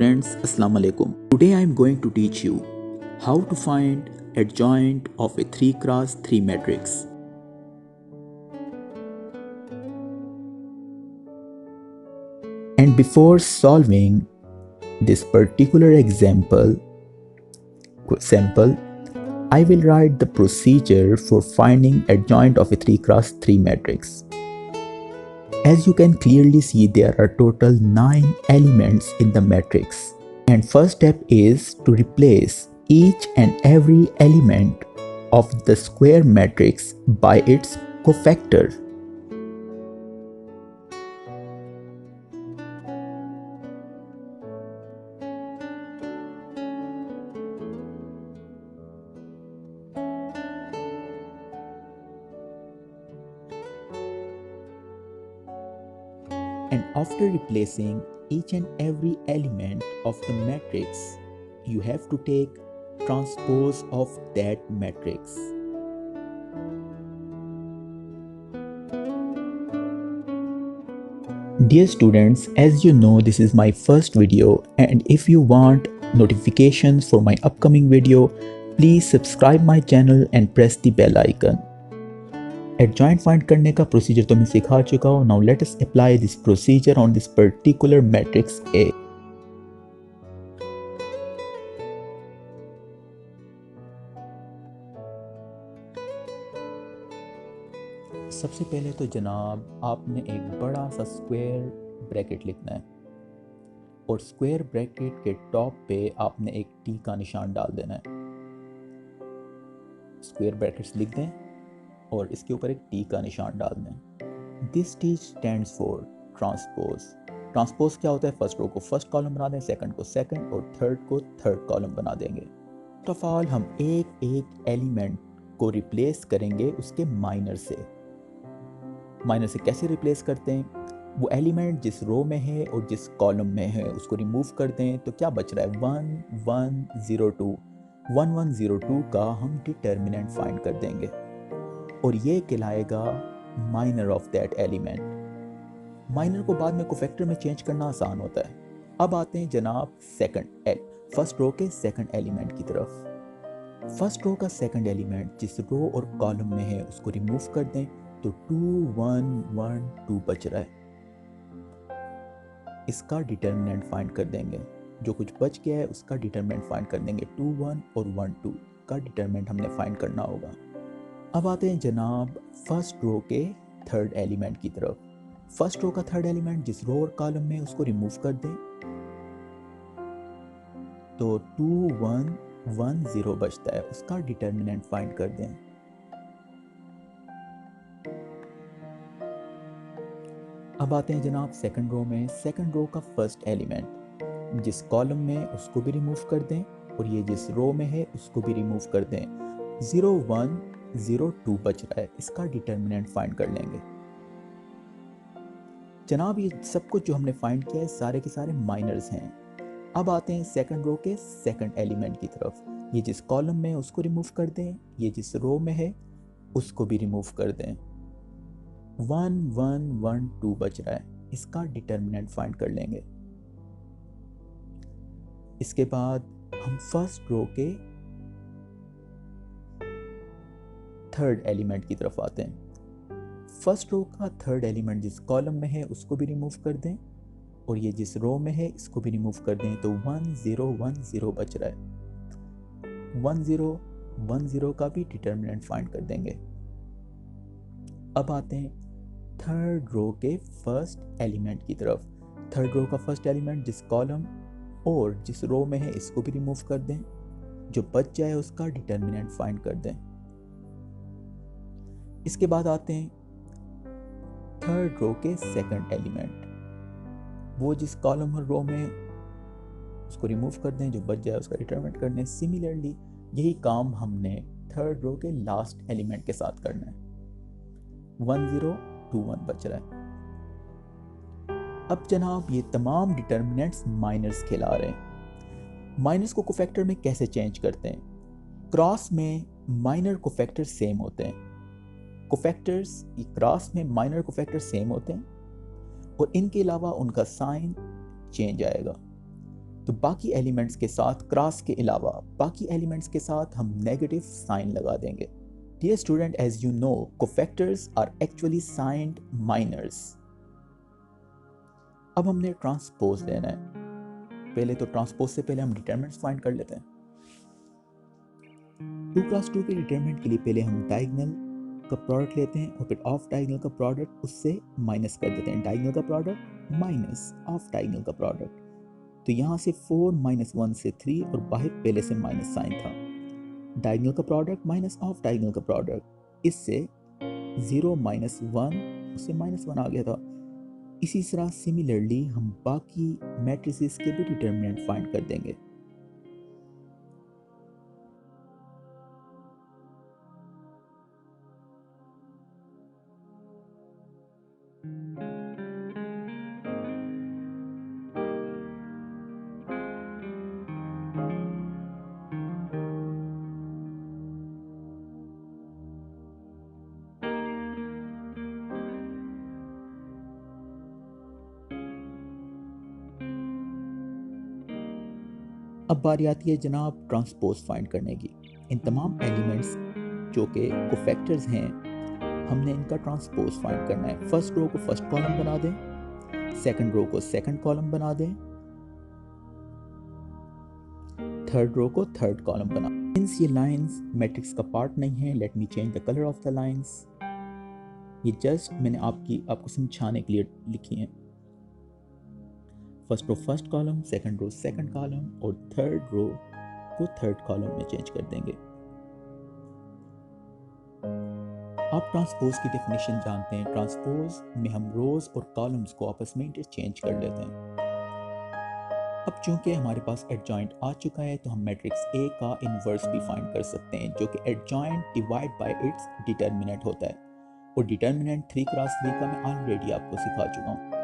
students, Assalamu alaikum. Today I am going to teach you how to find adjoint of a 3x3 matrix. And before solving this particular sample, I will write the procedure for finding adjoint of a 3x3 matrix. As you can clearly see, there are total 9 elements in the matrix. And first step is to replace each and every element of the square matrix by its cofactor. And after replacing each and every element of the matrix, you have to take transpose of that matrix. Dear students, as you know, this is my first video, and if you want notifications for my upcoming video, please subscribe my channel and press the bell icon. Adjoint find करने का procedure तो मैं सिखा चुका हूँ. Now let us apply this procedure on this particular matrix A. सबसे पहले तो जनाब आपने एक बड़ा सा स्क्वायर ब्रैकेट लिखना है और स्क्वायर ब्रैकेट के टॉप पे आपने एक टी का निशान डाल देना है. स्क्वायर ब्रैकेट्स लिख दें और इसके ऊपर एक टी का निशान डाल दें. This T stands for transpose. Transpose क्या होता है? फर्स्ट रो को फर्स्ट कॉलम बना दें, सेकंड को सेकंड और थर्ड को थर्ड कॉलम बना देंगे. फर्स्ट ऑफ ऑल हम एक एक एलिमेंट को रिप्लेस करेंगे उसके माइनर से. माइनर से कैसे रिप्लेस करते हैं? वो एलिमेंट जिस रो में है और जिस कॉलम में है उसको रिमूव कर दें तो क्या बच रहा है? 1102. 1102 का हम डिटर्मिनेंट फाइंड कर देंगे और ये कहलाएगा minor of that element. Minor को बाद में कोफैक्टर में चेंज करना आसान होता है. अब आते हैं जनाब फर्स्ट रो के सेकंड एलिमेंट की तरफ. फर्स्ट रो का सेकंड एलिमेंट जिस रो और कॉलम में है उसको रिमूव कर दें तो 2112 बच रहा है. इसका डिटर्मिनेंट फाइंड कर देंगे. जो कुछ बच गया है उसका डिटर्मिनेंट फाइंड कर देंगे. 21 और 12 का डिटर्मिनेंट हमने फाइंड करना होगा. अब आते हैं जनाब फर्स्ट रो के थर्ड एलिमेंट की तरफ. फर्स्ट रो का थर्ड एलिमेंट जिस रो और कॉलम में उसको रिमूव कर दें तो 2110 बचता है. उसका डिटर्मिनेंट फाइंड कर दें. अब आते हैं जनाब सेकंड रो में. सेकंड रो का फर्स्ट एलिमेंट जिस कॉलम में उसको भी रिमूव कर दें और ये जिस रो में है उसको भी रिमूव कर दें. 0102 बच रहा है. इसका डिटर्मिनेंट फाइंड कर लेंगे. जनाब ये सब कुछ जो हमने फाइंड किया है सारे के सारे माइनर्स हैं. अब आते हैं सेकंड रो के सेकंड एलिमेंट की तरफ. ये जिस कॉलम में है उसको रिमूव कर दें, ये जिस रो में है उसको भी रिमूव कर दें. 1112 बच रहा है. इसका डिटर्मिनेंट फाइंड कर लेंगे. इसके बाद हम फर्स्ट रो के थर्ड एलिमेंट की तरफ आते हैं. फर्स्ट रो का थर्ड एलिमेंट जिस कॉलम में है उसको भी रिमूव कर दें और ये जिस रो में है इसको भी रिमूव कर दें तो 1010 बच रहा है. 1010 का भी डिटर्मिनेंट फाइंड कर देंगे. अब आते हैं थर्ड रो के फर्स्ट एलिमेंट की तरफ. थर्ड रो का फर्स्ट एलिमेंट जिस कॉलम और जिस रो में है इसको भी रिमूव कर दें. जो बच जाए उसका डिटर्मिनेंट फाइंड कर दें. इसके बाद आते हैं थर्ड रो के सेकंड एलिमेंट. वो जिस कॉलम और रो में उसको रिमूव कर दें. जो बच जाए उसका डिटर्मिनेंट कर दें. सिमिलरली यही काम हमने थर्ड रो के लास्ट एलिमेंट के साथ करना है. 1021 बच रहा है. अब जनाब ये तमाम डिटर्मिनेंट्स माइनर्स खिला रहे हैं. माइनर्स को कोफैक्टर में कैसे चेंज करते हैं? क्रॉस में माइनर कोफैक्टर सेम होते हैं. कोफैक्टर्स क्रॉस में माइनर कोफैक्टर सेम होते हैं और इनके अलावा उनका साइन चेंज आएगा. तो बाकी एलिमेंट्स के साथ क्रॉस के अलावा बाकी एलिमेंट्स के साथ हम नेगेटिव साइन लगा देंगे। Dear student, as you know, cofactors are actually signed minors. अब हमने ट्रांसपोज लेना है। पहले तो ट्रांसपोज से पहले हम डिटरमिनेंट्स फाइंड कर लेते हैं। 2x2 के डिटरमिनेंट के लिए पहले हम डायगोनल का प्रोडक्ट लेते हैं और फिर ऑफ डायगोनल का प्रोडक्ट उससे माइनस कर देते हैं। डायगोनल का प्रोडक्ट माइनस ऑफ डायगोनल का प्रोडक्ट। तो यहाँ से 4 - 1 से 3 और बाहर पहले से माइनस साइन था। डायगोनल का प्रोडक्ट माइनस ऑफ डायगोनल का प्रोडक्ट, इससे 0 - 1 उससे -1 आ गया था। इसी तरह सिमिलरली हम बाकी मैट्रिसेस के भी डिटरमिनेंट फाइंड कर देंगे। अब बारी आती है जनाब ट्रांसपोज फाइंड करने की। इन तमाम एलिमेंट्स जो कि कोफैक्टर्स हैं, हमने इनका ट्रांसपोज फाइंड करना है। फर्स्ट रो को फर्स्ट कॉलम बना दें, सेकंड रो को सेकंड कॉलम बना दें, थर्ड रो को थर्ड कॉलम बना। सिंस ये लाइंस मैट्रिक्स का पार्ट नहीं है, let me change the colour of the lines. ये जस्ट मैंने आपको समझाने के लिए लिखी हैं। First row first column, second row second column और थर्ड रो को थर्ड कॉलम में चेंज कर देंगे। आप ट्रांसपोज की डेफिनेशन जानते हैं। ट्रांसपोज में हम रोज और कॉलम्स को आपस में इंटरचेंज कर लेते हैं। अब चूंकि हमारे पास एडजॉइंट आ चुका है, तो हम मैट्रिक्स ए का इनवर्स भी फाइंड कर सकते हैं, जो कि adjoint divide by it's determinant होता है। और डिटरमिनेंट 3x3 का मैं ऑलरेडी आपको सिखा चुका हूँ।